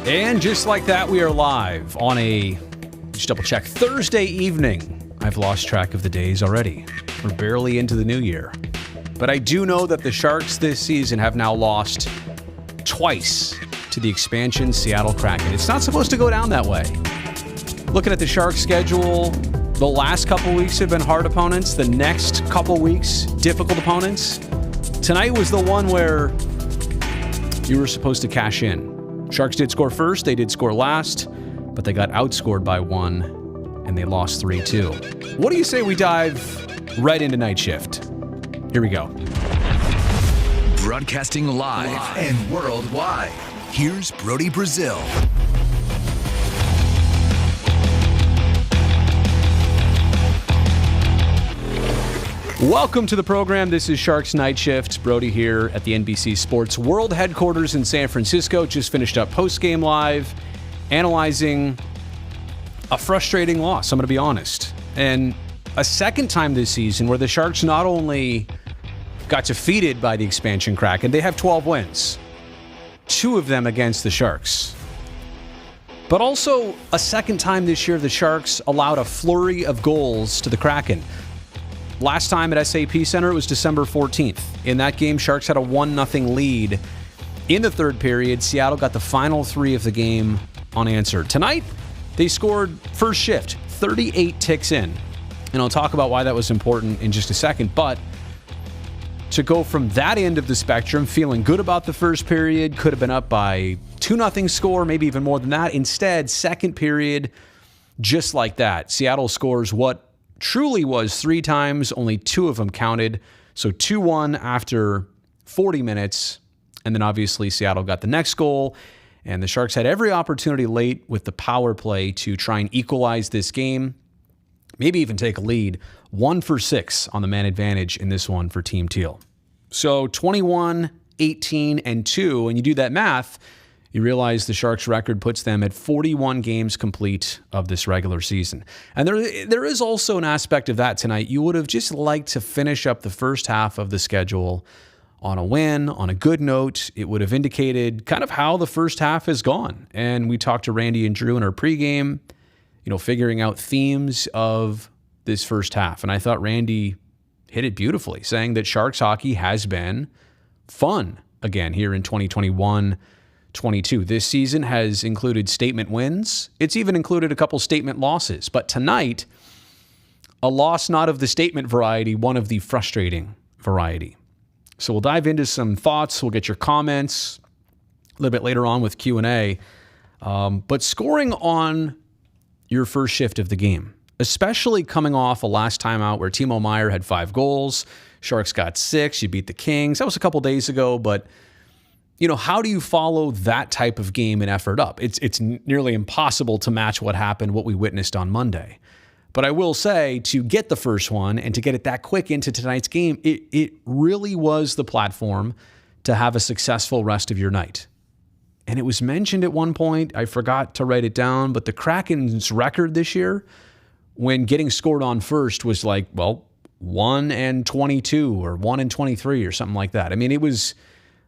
And just like that, we are live on just double check, Thursday evening. I've lost track of the days already. We're barely into the new year. But I do know that the Sharks this season have now lost twice to the expansion Seattle Kraken. It's not supposed to go down that way. Looking at the Sharks schedule, the last couple weeks have been hard opponents. The next couple weeks, difficult opponents. Tonight was the one where you were supposed to cash in. Sharks did score first, they did score last, but they got outscored by 1, and they lost 3-2. What do you say we dive right into night shift? Here we go. Broadcasting live and worldwide, here's Brody Brazil. Welcome to the program. This is Sharks Night Shift. Brody here at the NBC Sports World Headquarters in San Francisco. Just finished up post-game live, analyzing a frustrating loss, I'm going to be honest. And a second time this season where the Sharks not only got defeated by the expansion Kraken, they have 12 wins, 2 of them against the Sharks. But also a second time this year the Sharks allowed a flurry of goals to the Kraken. Last time at SAP Center, it was December 14th. In that game, Sharks had a 1-0 lead. In the third period, Seattle got the final 3 of the game unanswered. Tonight, they scored first shift, 38 ticks in. And I'll talk about why that was important in just a second. But to go from that end of the spectrum, feeling good about the first period, could have been up by 2-0 score, maybe even more than that. Instead, second period, just like that, Seattle scores what truly was 3 times, only 2 of them counted. So 2-1 after 40 minutes. And then obviously Seattle got the next goal. And the Sharks had every opportunity late with the power play to try and equalize this game. Maybe even take a lead. 1 for 6 on the man advantage in this one for Team Teal. So 21, 18, and 2. And you do that math, you realize the Sharks' record puts them at 41 games complete of this regular season. And there is also an aspect of that tonight. You would have just liked to finish up the first half of the schedule on a win, on a good note. It would have indicated kind of how the first half has gone. And we talked to Randy and Drew in our pregame, figuring out themes of this first half. And I thought Randy hit it beautifully, saying that Sharks hockey has been fun again here in 2021-22. This season has included statement wins. It's even included a couple statement losses. But tonight, a loss not of the statement variety, one of the frustrating variety. So we'll dive into some thoughts. We'll get your comments a little bit later on with Q&A. But scoring on your first shift of the game, especially coming off a last time out where Timo Meier had 5 goals, Sharks got 6, you beat the Kings. That was a couple days ago, but how do you follow that type of game and effort up? It's nearly impossible to match what we witnessed on Monday. But I will say, to get the first one and to get it that quick into tonight's game, it really was the platform to have a successful rest of your night. And it was mentioned at one point, I forgot to write it down, but the Kraken's record this year, when getting scored on first, was 1-22 or 1-23 or something like that. I mean, it was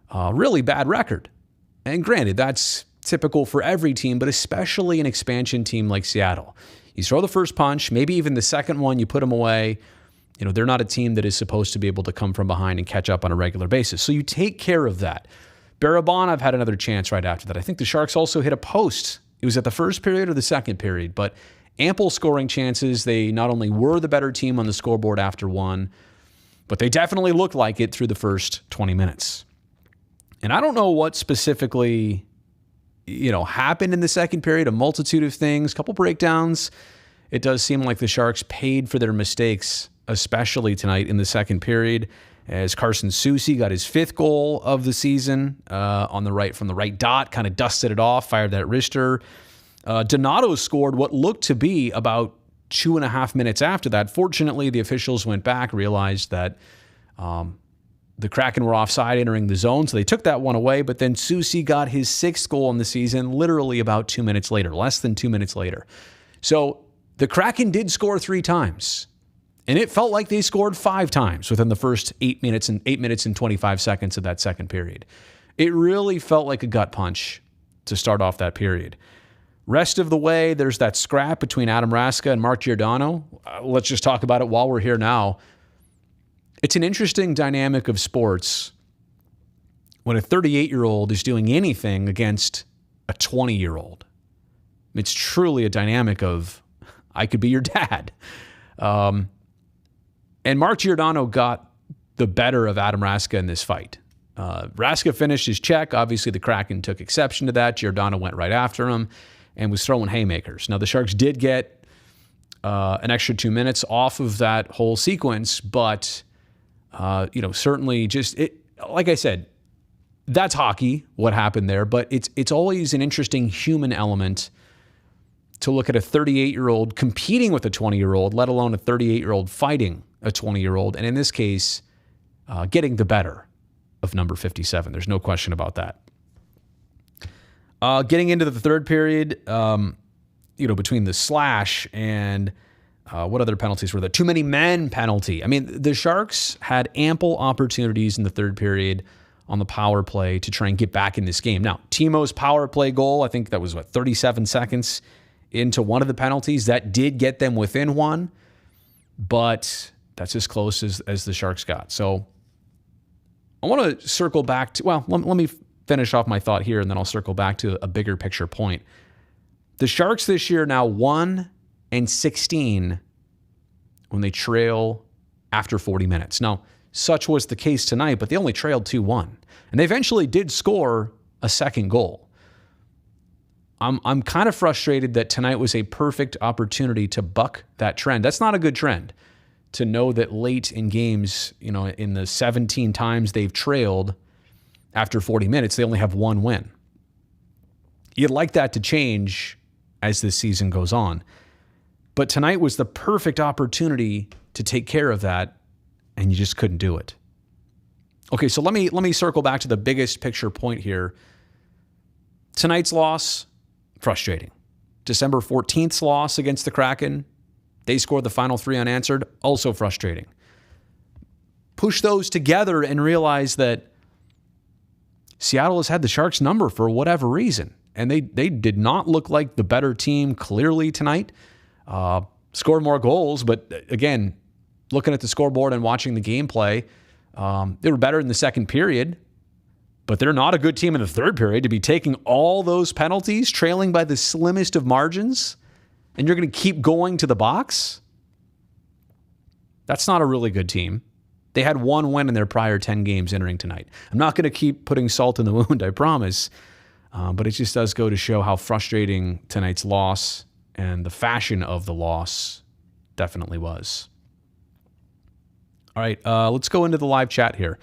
a really bad record. And granted, that's typical for every team, but especially an expansion team like Seattle. You throw the first punch, maybe even the second one, you put them away. They're not a team that is supposed to be able to come from behind and catch up on a regular basis. So you take care of that. Barabanov had another chance right after that. I think the Sharks also hit a post. It was at the first period or the second period, but ample scoring chances. They not only were the better team on the scoreboard after 1, but they definitely looked like it through the first 20 minutes. And I don't know what specifically, happened in the second period, a multitude of things, a couple breakdowns. It does seem like the Sharks paid for their mistakes, especially tonight in the second period, as Carson Soucy got his 5th goal of the season from the right dot, kind of dusted it off, fired that wrister. Donato scored what looked to be about 2.5 minutes after that. Fortunately, the officials went back, realized that the Kraken were offside entering the zone, so they took that one away. But then Soucy got his 6th goal in the season literally about 2 minutes later, less than 2 minutes later. So the Kraken did score 3 times, and it felt like they scored 5 times within the first 8 minutes and 25 seconds of that second period. It really felt like a gut punch to start off that period. Rest of the way, there's that scrap between Adam Raska and Raska-Giordano. Let's just talk about it while we're here now. It's an interesting dynamic of sports when a 38-year-old is doing anything against a 20-year-old. It's truly a dynamic of, I could be your dad. And Raska-Giordano got the better of Adam Raska in this fight. Raska finished his check. Obviously, the Kraken took exception to that. Giordano went right after him and was throwing haymakers. Now, the Sharks did get an extra 2 minutes off of that whole sequence, but certainly like I said, that's hockey, what happened there, but it's always an interesting human element to look at a 38-year-old competing with a 20-year-old, let alone a 38-year-old fighting a 20-year-old, and in this case, getting the better of number 57. There's no question about that. Getting into the third period, between the slash and what other penalties were there? Too many men penalty. I mean, the Sharks had ample opportunities in the third period on the power play to try and get back in this game. Now, Timo's power play goal, I think that was 37 seconds into one of the penalties. That did get them within one, but that's as close as the Sharks got. So I want to circle back to, let me finish off my thought here, and then I'll circle back to a bigger picture point. The Sharks this year now 1-16 when they trail after 40 minutes. Now, such was the case tonight, but they only trailed 2-1. And they eventually did score a second goal. I'm kind of frustrated that tonight was a perfect opportunity to buck that trend. That's not a good trend, to know that late in games, in the 17 times they've trailed after 40 minutes, they only have one win. You'd like that to change as this season goes on. But tonight was the perfect opportunity to take care of that, and you just couldn't do it. Okay, so let me circle back to the biggest picture point here. Tonight's loss, frustrating. December 14th's loss against the Kraken, they scored the final three unanswered, also frustrating. Push those together and realize that Seattle has had the Sharks' number for whatever reason, and they did not look like the better team clearly tonight. Scored more goals, but again, looking at the scoreboard and watching the gameplay, they were better in the second period, but they're not a good team in the third period to be taking all those penalties, trailing by the slimmest of margins, and you're going to keep going to the box? That's not a really good team. They had one win in their prior 10 games entering tonight. I'm not going to keep putting salt in the wound, I promise, but it just does go to show how frustrating tonight's loss and the fashion of the loss definitely was. All right, let's go into the live chat here.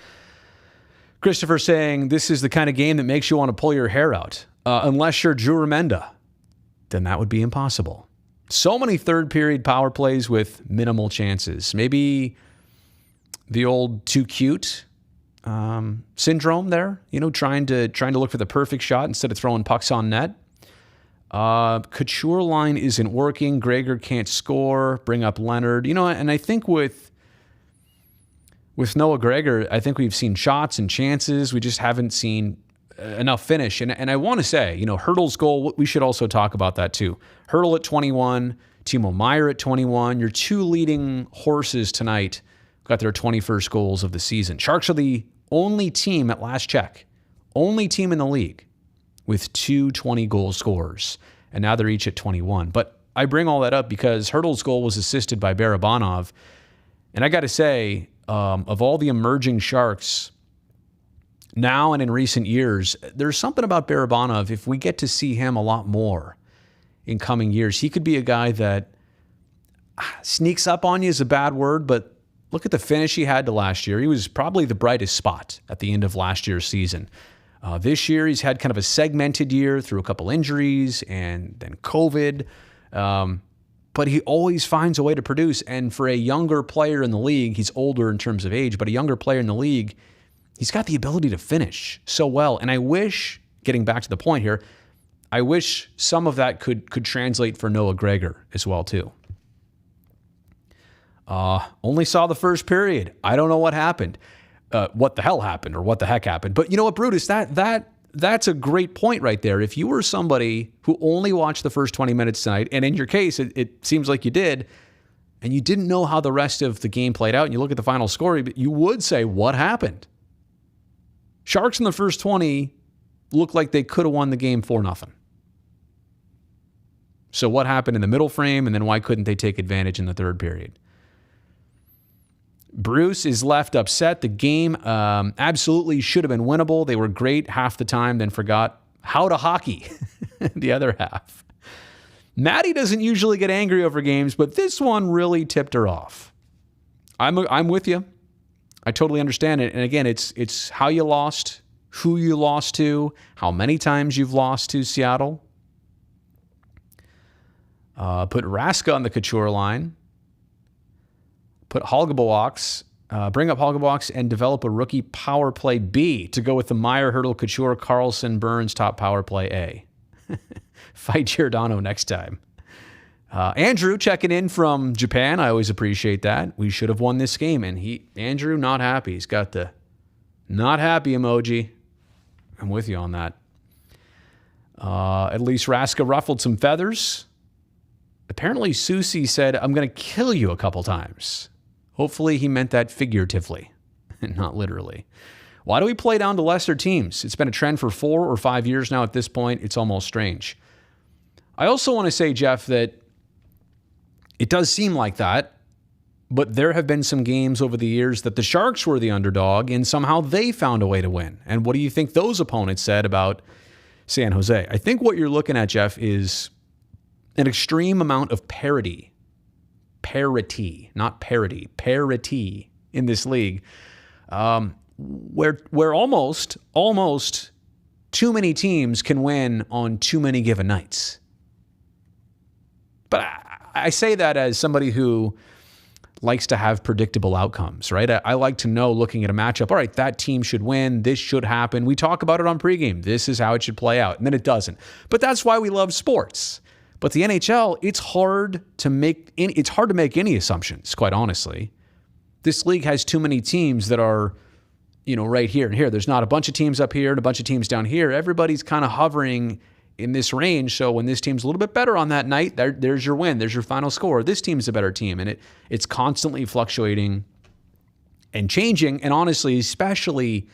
Christopher saying, this is the kind of game that makes you want to pull your hair out. Unless you're Drew Remenda, then that would be impossible. So many third period power plays with minimal chances. Maybe the old too cute syndrome there, trying to look for the perfect shot instead of throwing pucks on net. Couture line isn't working. Gregor can't score. Bring up Leonard. And I think with Noah Gregor, I think we've seen shots and chances. We just haven't seen enough finish. And I want to say, Hertl's goal, we should also talk about that too. Hertl at 21, Timo Meier at 21. Your two leading horses tonight got their 21st goals of the season. Sharks are the only team at last check, only team in the league with two 20-goal scorers. And now they're each at 21. But I bring all that up because Hertl's goal was assisted by Barabanov. And I got to say, of all the emerging Sharks now and in recent years, there's something about Barabanov. If we get to see him a lot more in coming years, he could be a guy that sneaks up on you is a bad word, but look at the finish he had to last year. He was probably the brightest spot at the end of last year's season. This year, he's had kind of a segmented year through a couple injuries and then COVID. But he always finds a way to produce. And for a younger player in the league, he's older in terms of age, but a younger player in the league, he's got the ability to finish so well. And I wish, getting back to the point here, I wish some of that could translate for Noah Gregor as well, too. Only saw the first period. I don't know what happened. What the hell happened or what the heck happened. But you know what, Brutus, that that's a great point right there. If you were somebody who only watched the first 20 minutes tonight, and in your case, it seems like you did, and you didn't know how the rest of the game played out, and you look at the final score, you would say, what happened? Sharks in the first 20 looked like they could have won the game 4-0. So what happened in the middle frame, and then why couldn't they take advantage in the third period? Bruce is left upset. The game absolutely should have been winnable. They were great half the time, then forgot how to hockey the other half. Maddie doesn't usually get angry over games, but this one really tipped her off. I'm with you. I totally understand it. And again, it's how you lost, who you lost to, how many times you've lost to Seattle. Put Raska on the Couture line. Put Halgabox, bring up Halgabox and develop a rookie power play B to go with the Meyer, Hurdle, Couture, Carlson, Burns top power play A. Fight Giordano next time. Andrew checking in from Japan. I always appreciate that. We should have won this game. And Andrew, not happy. He's got the not happy emoji. I'm with you on that. At least Raska ruffled some feathers. Apparently, Susie said, I'm going to kill you a couple times. Hopefully, he meant that figuratively and not literally. Why do we play down to lesser teams? It's been a trend for 4 or 5 years now at this point. It's almost strange. I also want to say, Jeff, that it does seem like that, but there have been some games over the years that the Sharks were the underdog and somehow they found a way to win. And what do you think those opponents said about San Jose? I think what you're looking at, Jeff, is an extreme amount of parity, not parity, parity in this league, where almost too many teams can win on too many given nights. But I say that as somebody who likes to have predictable outcomes, right? I like to know, looking at a matchup, all right, that team should win. This should happen. We talk about it on pregame. This is how it should play out. And then it doesn't. But that's why we love sports. But the NHL, it's hard to make any assumptions, quite honestly. This league has too many teams that are, right here and here. There's not a bunch of teams up here and a bunch of teams down here. Everybody's kind of hovering in this range. So when this team's a little bit better on that night, there's your win. There's your final score. This team's a better team. And it's constantly fluctuating and changing. And honestly, especially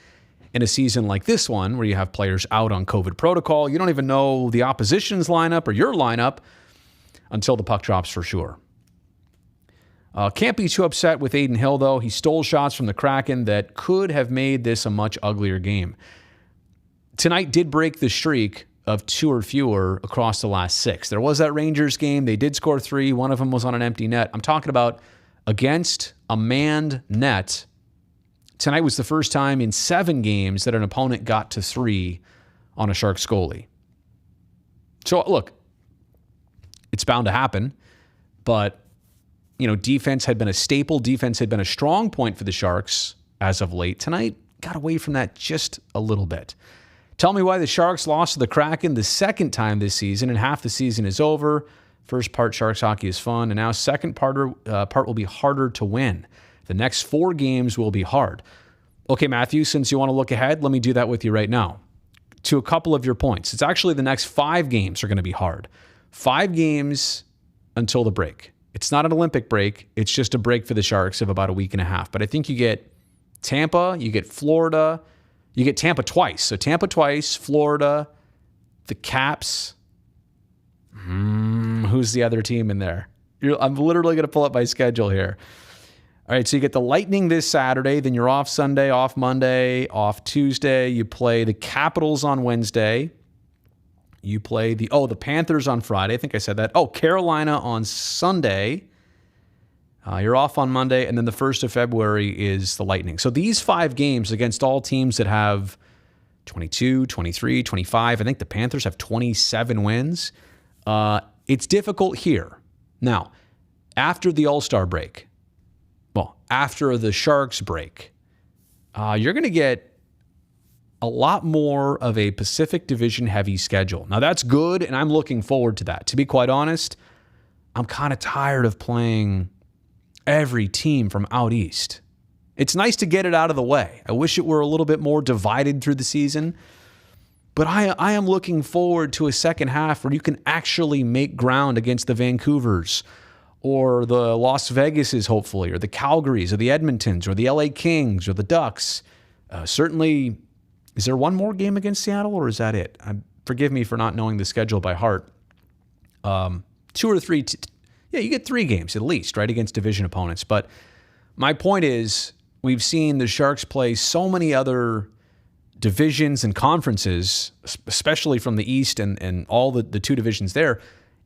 in a season like this one, where you have players out on COVID protocol, you don't even know the opposition's lineup or your lineup until the puck drops for sure. Can't be too upset with Adin Hill, though. He stole shots from the Kraken that could have made this a much uglier game. Tonight did break the streak of 2 or fewer across the last 6. There was that Rangers game. They did score 3. One of them was on an empty net. I'm talking about against a manned net. Tonight was the first time in 7 games that an opponent got to 3 on a Sharks goalie. So, look, it's bound to happen, but, defense had been a staple. Defense had been a strong point for the Sharks as of late. Tonight, got away from that just a little bit. Tell me why the Sharks lost to the Kraken the second time this season, and half the season is over. First part, Sharks hockey is fun, and now second part will be harder to win. The next 4 games will be hard. Okay, Matthew, since you want to look ahead, let me do that with you right now. To a couple of your points. It's actually the next 5 games are going to be hard. 5 games until the break. It's not an Olympic break. It's just a break for the Sharks of about a week and a half. But I think you get Tampa, you get Florida, you get Tampa twice. So Tampa twice, Florida, the Caps. Who's the other team in there? I'm literally going to pull up my schedule here. All right, so you get the Lightning this Saturday, then you're off Sunday, off Monday, off Tuesday. You play the Capitals on Wednesday. You play the Panthers on Friday. I think I said that. Carolina on Sunday. You're off on Monday, and then the 1st of February is the Lightning. So these 5 games against all teams that have 22, 23, 25. I think the Panthers have 27 wins. It's difficult here. Now, after the All-Star break, after the Sharks break, you're going to get a lot more of a Pacific Division heavy schedule. Now, that's good, and I'm looking forward to that. To be quite honest, I'm kind of tired of playing every team from out east. It's nice to get it out of the way. I wish it were a little bit more divided through the season. But I am looking forward to a second half where you can actually make ground against the Vancouvers or the Las Vegases, hopefully, or the Calgarys or the Edmontons or the LA Kings or the Ducks. Certainly, is there one more game against Seattle or is that it? Forgive me for not knowing the schedule by heart. 2 or 3, you get 3 games at least, right, against division opponents. But my point is, we've seen the Sharks play so many other divisions and conferences, especially from the East and all the 2 divisions there.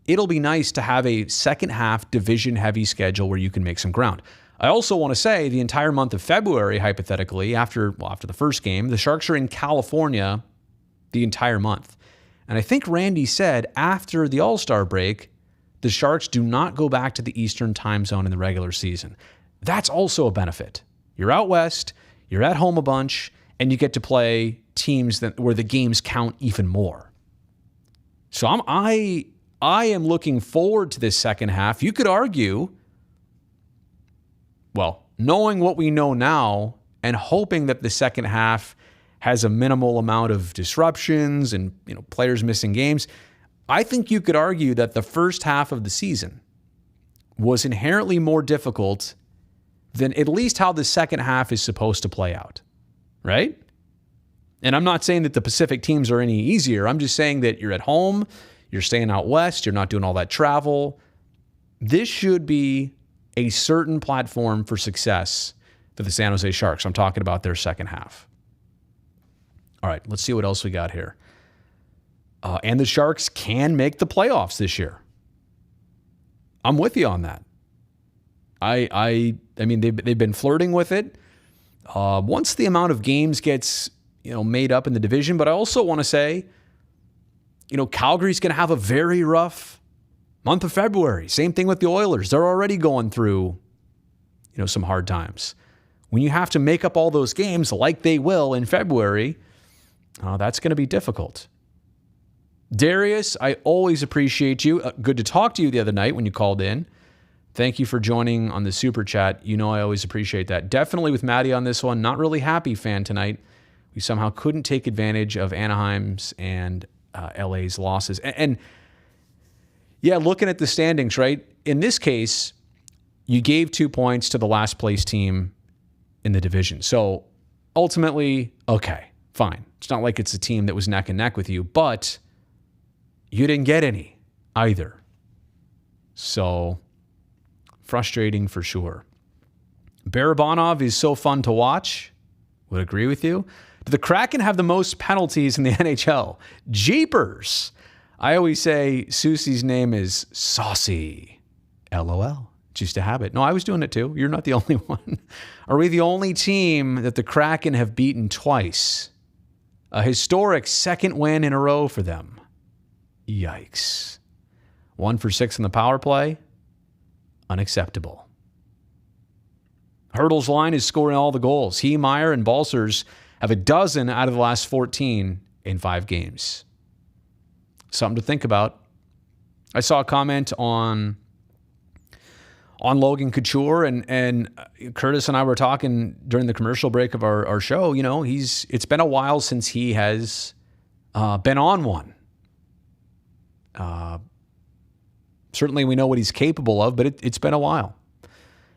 It'll be nice to have a second half division heavy schedule where you can make some ground. I also want to say the entire month of February, hypothetically, after the first game, the Sharks are in California the entire month. And I think Randy said after the All-Star break, the Sharks do not go back to the Eastern time zone in the regular season. That's also a benefit. You're out west, you're at home a bunch, and you get to play teams where the games count even more. So I am looking forward to this second half. You could argue, well, knowing what we know now and hoping that the second half has a minimal amount of disruptions and players missing games, I think you could argue that the first half of the season was inherently more difficult than at least how the second half is supposed to play out. Right? And I'm not saying that the Pacific teams are any easier. I'm just saying that you're at home, you're staying out west, you're not doing all that travel. This should be a certain platform for success for the San Jose Sharks. I'm talking about their second half. All right, let's see what else we got here. And the Sharks can make the playoffs this year. I'm with you on that. I mean, they've been flirting with it. Once the amount of games gets, made up in the division, but I also want to say, Calgary's going to have a very rough month of February. Same thing with the Oilers. They're already going through, some hard times. When you have to make up all those games like they will in February, that's going to be difficult. Darius, I always appreciate you. Good to talk to you the other night when you called in. Thank you for joining on the Super Chat. I always appreciate that. Definitely with Maddie on this one. Not really happy fan tonight. We somehow couldn't take advantage of Anaheim's and LA's losses. And yeah, looking at the standings, right? In this case, you gave 2 points to the last place team in the division. So ultimately, okay, fine. It's not like it's a team that was neck and neck with you, but you didn't get any either. So frustrating for sure. Barabanov is so fun to watch. Would agree with you. Do the Kraken have the most penalties in the NHL? Jeepers. I always say Susie's name is Saucy. LOL. Just a habit. No, I was doing it too. You're not the only one. Are we the only team that the Kraken have beaten twice? A historic second win in a row for them. Yikes. 1 for 6 in the power play. Unacceptable. Hurdle's line is scoring all the goals. He, Meyer, and Balsers have a dozen out of the last 14 in 5 games. Something to think about. I saw a comment on Logan Couture, and Curtis and I were talking during the commercial break of our show. It's been a while since he has been on one. Certainly we know what he's capable of, but it's been a while.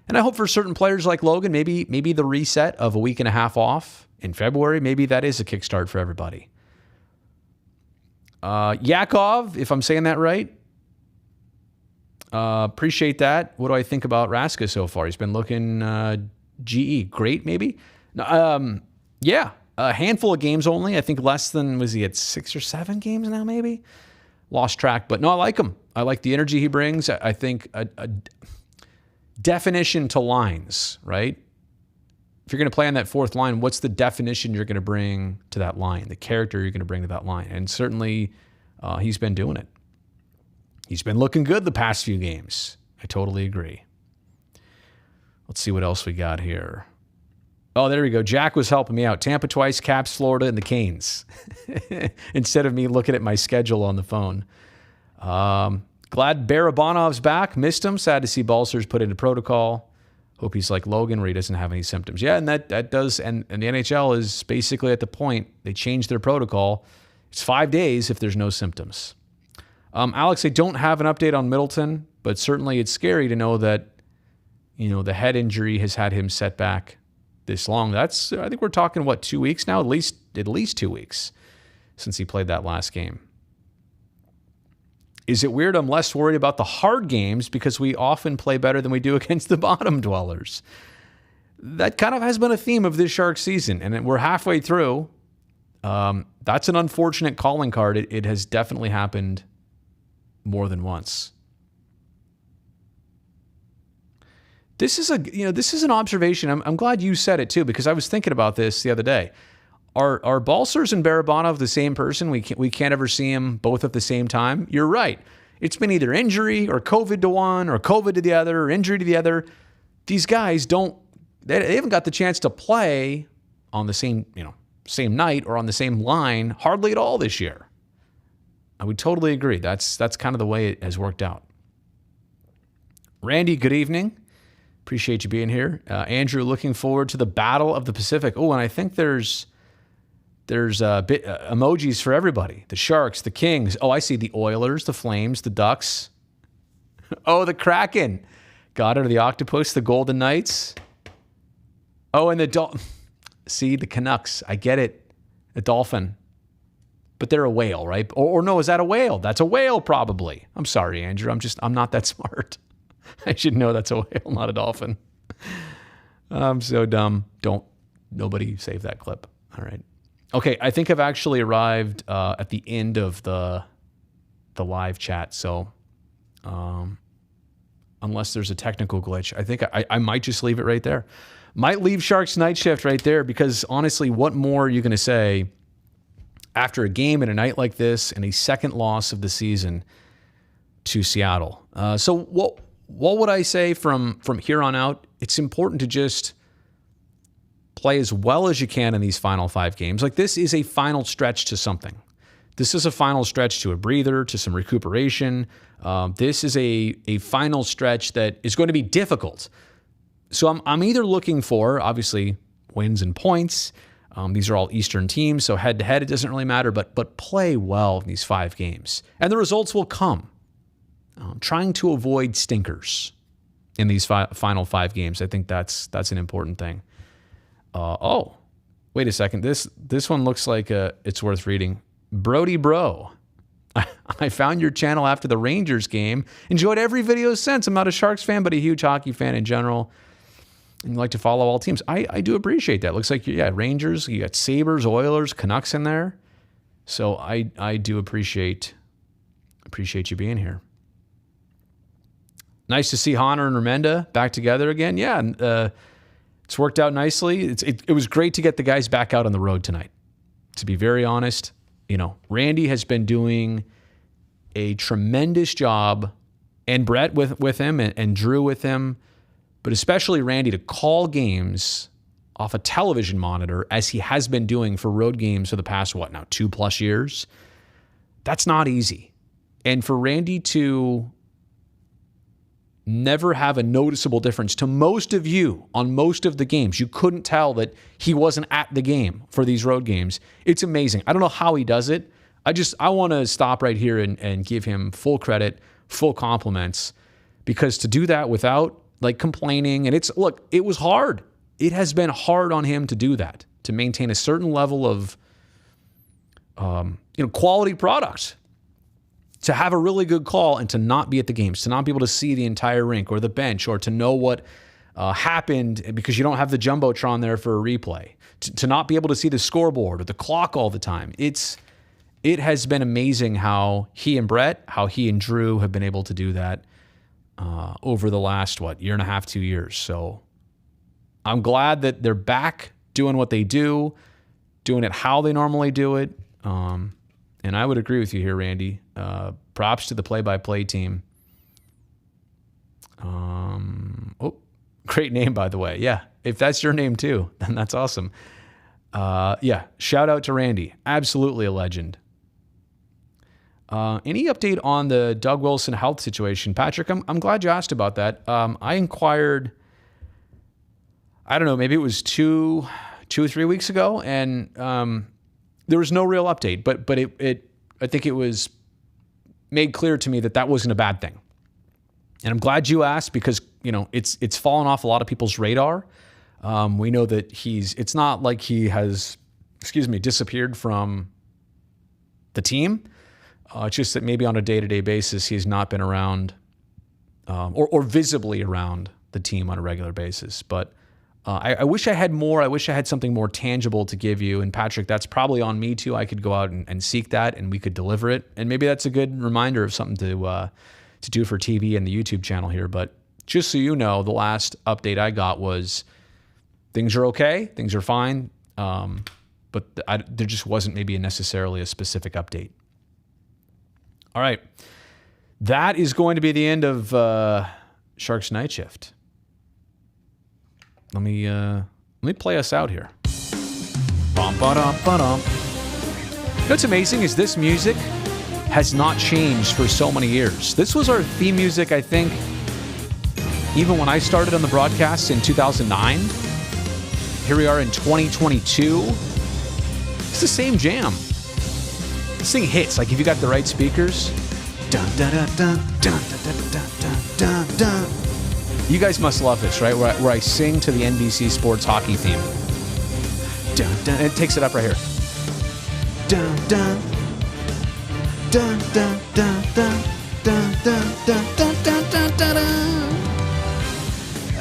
And I hope for certain players like Logan, maybe the reset of a week and a half off in February, maybe that is a kickstart for everybody. Yakov, if I'm saying that right, appreciate that. What do I think about Raska so far? He's been looking GE. Great, maybe? Yeah, a handful of games only. I think less than, was he at 6 or 7 games now maybe? Lost track, but no, I like him. I like the energy he brings. I think a definition to lines, right? If you're going to play on that fourth line, what's the definition you're going to bring to that line, the character you're going to bring to that line? And certainly he's been doing it. He's been looking good the past few games. I totally agree. Let's see what else we got here. Oh, there we go. Jack was helping me out. Tampa twice, Caps, Florida, and the Canes. Instead of me looking at my schedule on the phone. Glad Barabanov's back. Missed him. Sad to see Balsers put into protocol. Hope he's like Logan where he doesn't have any symptoms. Yeah, and that does. And the NHL is basically at the point they changed their protocol. It's 5 days if there's no symptoms. Alex, I don't have an update on Middleton, but certainly it's scary to know that, the head injury has had him set back this long. I think we're talking, 2 weeks now? At least 2 weeks since he played that last game. Is it weird I'm less worried about the hard games because we often play better than we do against the bottom dwellers? That kind of has been a theme of this Sharks season, and we're halfway through. That's an unfortunate calling card. It has definitely happened more than once. This is an observation. I'm glad you said it too, because I was thinking about this the other day. Are Balcers and Barabanov the same person? We can't ever see them both at the same time. You're right. It's been either injury or COVID to one or COVID to the other or injury to the other. These guys they haven't got the chance to play on the same night or on the same line hardly at all this year. I would totally agree. That's kind of the way it has worked out. Randy, good evening. Appreciate you being here. Andrew, looking forward to the Battle of the Pacific. Oh, and I think there's emojis for everybody. The Sharks, the Kings. Oh, I see the Oilers, the Flames, the Ducks. Oh, the Kraken. Got it. Or the Octopus, the Golden Knights. Oh, and see, the Canucks. I get it. A dolphin. But they're a whale, right? Or no, is that a whale? That's a whale, probably. I'm sorry, Andrew. I'm not that smart. I should know that's a whale, not a dolphin. I'm so dumb. Nobody save that clip. All right. Okay, I think I've actually arrived at the end of the live chat. So unless there's a technical glitch, I think I might just leave it right there. Might leave Sharks Night Shift right there, because honestly, what more are you going to say after a game and a night like this and a second loss of the season to Seattle? So what would I say from here on out? It's important to just play as well as you can in these final 5 games. Like, this is a final stretch to something. This is a final stretch to a breather, to some recuperation. This is a final stretch that is going to be difficult. So I'm either looking for, obviously, wins and points. These are all Eastern teams, so head-to-head, it doesn't really matter, but play well in these 5 games. And the results will come. Trying to avoid stinkers in these final 5 games. I think that's an important thing. Wait a second. This one looks like it's worth reading. Brody Bro. I found your channel after the Rangers game. Enjoyed every video since. I'm not a Sharks fan, but a huge hockey fan in general. And you like to follow all teams. I do appreciate that. Looks like, Rangers, you got Sabres, Oilers, Canucks in there. So I do appreciate you being here. Nice to see Honor and Remenda back together again. Yeah, and it's worked out nicely. It was great to get the guys back out on the road tonight. To be very honest, Randy has been doing a tremendous job, and Brett with him and Drew with him, but especially Randy, to call games off a television monitor as he has been doing for road games for the past, 2+ years. That's not easy. And for Randy to never have a noticeable difference to most of you on most of the games. You couldn't tell that he wasn't at the game for these road games. It's amazing. I don't know how he does it. I want to stop right here and give him full credit, full compliments, because to do that without complaining, and it was hard. It has been hard on him to do that, to maintain a certain level of quality product. To have a really good call and to not be at the games, to not be able to see the entire rink or the bench, or to know what happened because you don't have the Jumbotron there for a replay, to not be able to see the scoreboard or the clock all the time. It has been amazing how he and Brett, how he and Drew have been able to do that over the last, year and a half, 2 years. So I'm glad that they're back doing what they do, doing it how they normally do it. And I would agree with you here, Randy. Props to the play-by-play team. Great name, by the way. Yeah, if that's your name too, then that's awesome. Shout out to Randy. Absolutely a legend. Any update on the Doug Wilson health situation? Patrick, I'm glad you asked about that. I inquired, I don't know, maybe it was 2 or 3 weeks ago, and there was no real update, but I think it was made clear to me that that wasn't a bad thing. And I'm glad you asked because, it's fallen off a lot of people's radar. We know that it's not like he has, disappeared from the team. It's just that maybe on a day-to-day basis, he's not been around or visibly around the team on a regular basis. But I wish I had more. I wish I had something more tangible to give you. And Patrick, that's probably on me too. I could go out and seek that and we could deliver it. And maybe that's a good reminder of something to do for TV and the YouTube channel here. But just so you know, the last update I got was things are okay. Things are fine. But there just wasn't maybe necessarily a specific update. All right. That is going to be the end of Sharks Night Shift. Let me play us out here. What's amazing is this music has not changed for so many years. This was our theme music, I think, even when I started on the broadcast in 2009. Here we are in 2022. It's the same jam. This thing hits. Like if you got the right speakers. Dun, dun, dun, dun, dun, dun, dun, dun, dun, dun. You guys must love this, right? Where I sing to the NBC Sports hockey theme. Dun, dun, and it takes it up right here. Dun, dun, dun, dun, dun, dun, dun, dun, dun, dun, dun, dun, dun.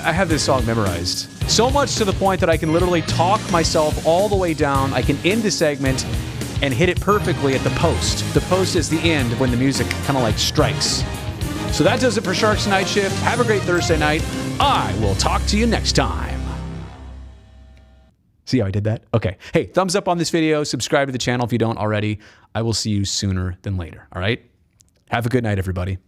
I have this song memorized. So much to the point that I can literally talk myself all the way down. I can end the segment and hit it perfectly at the post. The post is the end when the music kind of like strikes. So that does it for Sharks Night Shift. Have a great Thursday night. I will talk to you next time. See how I did that? Okay. Hey, thumbs up on this video. Subscribe to the channel if you don't already. I will see you sooner than later. All right? Have a good night, everybody.